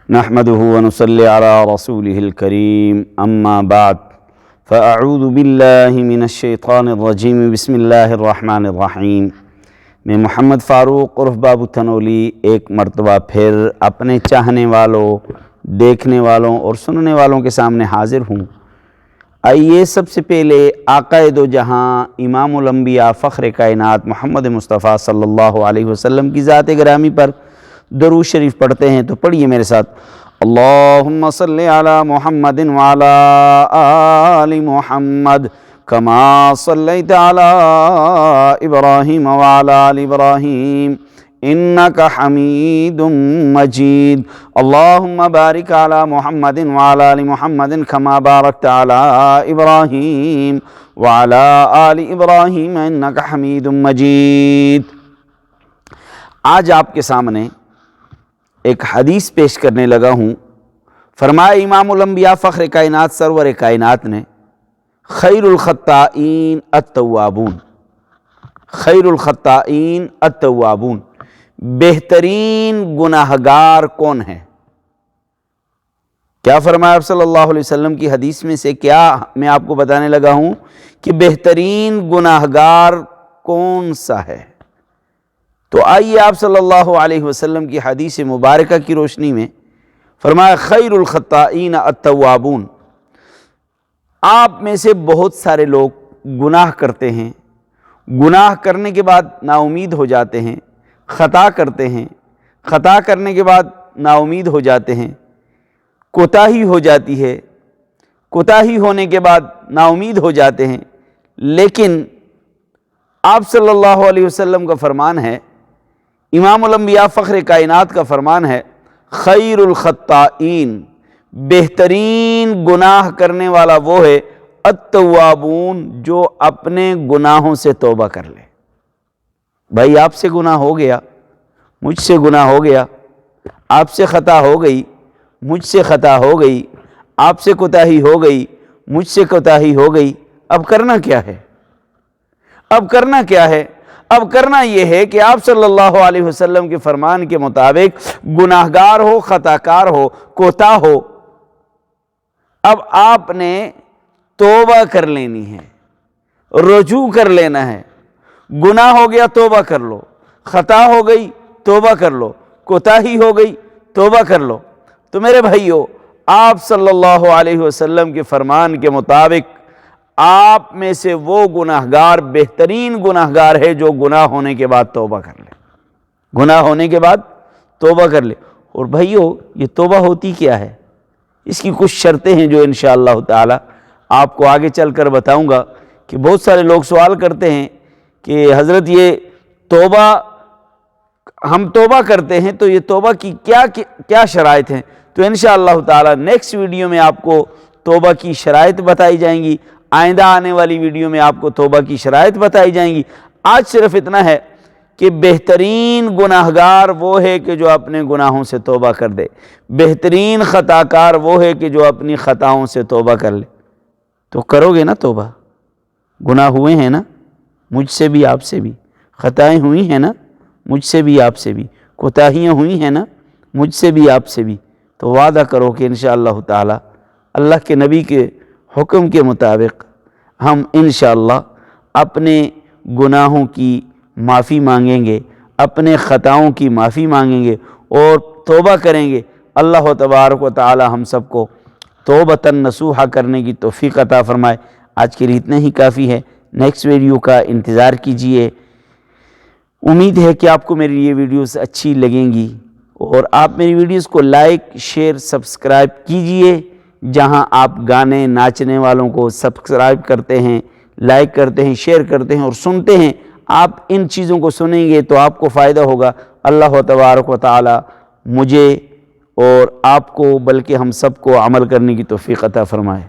نحمده ونصلي على رسوله الكريم اما بعد فاعوذ باللہ من الشیطان الرجیم بسم اللہ الرحمن الرحیم۔ میں محمد فاروق عرف بابو تھنولی ایک مرتبہ پھر اپنے چاہنے والوں، دیکھنے والوں اور سننے والوں کے سامنے حاضر ہوں۔ آئیے سب سے پہلے آقائے دو جہاں امام الانبیاء فخر کائنات محمد مصطفیٰ صلی اللہ علیہ وسلم کی ذات گرامی پر درود شریف پڑھتے ہیں، تو پڑھیے میرے ساتھ۔ اللہم صلی علی محمد وعلی آل محمد کما صلیت علی ابراہیم وعلی آل ابراہیم انکا حمید مجید۔ اللہم بارک علی محمد وعلی آل محمد کما بارکت علی ابراہیم وعلی آل ابراہیم انکا حمید مجید۔ آج آپ کے سامنے ایک حدیث پیش کرنے لگا ہوں۔ فرمایا امام الانبیاء فخر کائنات سرور کائنات نے، خیر الخطائین التوابون، خیر الخطائین التوابون، بہترین گناہگار کون ہے؟ کیا فرمایا آپ صلی اللہ علیہ وسلم کی حدیث میں سے؟ کیا میں آپ کو بتانے لگا ہوں کہ بہترین گناہگار کون سا ہے؟ تو آئیے آپ صلی اللہ علیہ وسلم کی حدیث مبارکہ کی روشنی میں فرمایا خیر الخطائین التوابون۔ آپ میں سے بہت سارے لوگ گناہ کرتے ہیں، گناہ کرنے کے بعد نا امید ہو جاتے ہیں، خطا کرتے ہیں، خطا کرنے کے بعد نا امید ہو جاتے ہیں، کوتاہی ہو جاتی ہے، کوتاہی ہونے کے بعد نا امید ہو جاتے ہیں، لیکن آپ صلی اللہ علیہ وسلم کا فرمان ہے، امام الانبیاء فخر کائنات کا فرمان ہے، خیر الخطائین، بہترین گناہ کرنے والا وہ ہے التوابون، جو اپنے گناہوں سے توبہ کر لے۔ بھائی آپ سے گناہ ہو گیا، مجھ سے گناہ ہو گیا، آپ سے خطا ہو گئی، مجھ سے خطا ہو گئی، آپ سے کوتاہی ہو گئی، مجھ سے کوتاہی ہو گئی، اب کرنا کیا ہے؟ اب کرنا کیا ہے؟ اب کرنا یہ ہے کہ آپ صلی اللہ علیہ وسلم کے فرمان کے مطابق گناہگار ہو، خطاکار ہو، کوتاہ ہو، اب آپ نے توبہ کر لینی ہے، رجوع کر لینا ہے۔ گناہ ہو گیا توبہ کر لو، خطا ہو گئی توبہ کر لو، کوتاہی ہو گئی توبہ کر لو۔ تو میرے بھائیو، آپ صلی اللہ علیہ وسلم کے فرمان کے مطابق آپ میں سے وہ گناہگار بہترین گناہگار ہے جو گناہ ہونے کے بعد توبہ کر لے، گناہ ہونے کے بعد توبہ کر لے۔ اور بھائیو، یہ توبہ ہوتی کیا ہے؟ اس کی کچھ شرطیں ہیں جو انشاءاللہ تعالی آپ کو آگے چل کر بتاؤں گا۔ کہ بہت سارے لوگ سوال کرتے ہیں کہ حضرت یہ توبہ، ہم توبہ کرتے ہیں تو یہ توبہ کی کیا شرائط ہیں؟ تو انشاءاللہ تعالی نیکسٹ ویڈیو میں آپ کو توبہ کی شرائط بتائی جائیں گی، آئندہ آنے والی ویڈیو میں آپ کو توبہ کی شرائط بتائی جائیں گی۔ آج صرف اتنا ہے کہ بہترین گناہگار وہ ہے کہ جو اپنے گناہوں سے توبہ کر دے، بہترین خطاکار وہ ہے کہ جو اپنی خطاؤں سے توبہ کر لے۔ تو کرو گے نا توبہ؟ گناہ ہوئے ہیں نا، مجھ سے بھی آپ سے بھی، خطائیں ہوئی ہیں نا، مجھ سے بھی آپ سے بھی، کوتاہیاں ہوئی ہیں نا، مجھ سے بھی آپ سے بھی۔ تو وعدہ کرو کہ انشاءاللہ تعالی اللہ کے نبی کے حکم کے مطابق ہم انشاءاللہ اپنے گناہوں کی معافی مانگیں گے، اپنے خطاؤں کی معافی مانگیں گے اور توبہ کریں گے۔ اللہ تبارک و تعالی ہم سب کو توبۃ نصوحہ کرنے کی توفیق عطا فرمائے۔ آج کے لیے اتنا ہی کافی ہے، نیکسٹ ویڈیو کا انتظار کیجئے۔ امید ہے کہ آپ کو میری یہ ویڈیوز اچھی لگیں گی، اور آپ میری ویڈیوز کو لائک، شیئر، سبسکرائب کیجئے۔ جہاں آپ گانے، ناچنے والوں کو سبسکرائب کرتے ہیں، لائک کرتے ہیں، شیئر کرتے ہیں اور سنتے ہیں، آپ ان چیزوں کو سنیں گے تو آپ کو فائدہ ہوگا۔ اللہ تبارک و تعالی مجھے اور آپ کو، بلکہ ہم سب کو عمل کرنے کی توفیق عطا فرمائے۔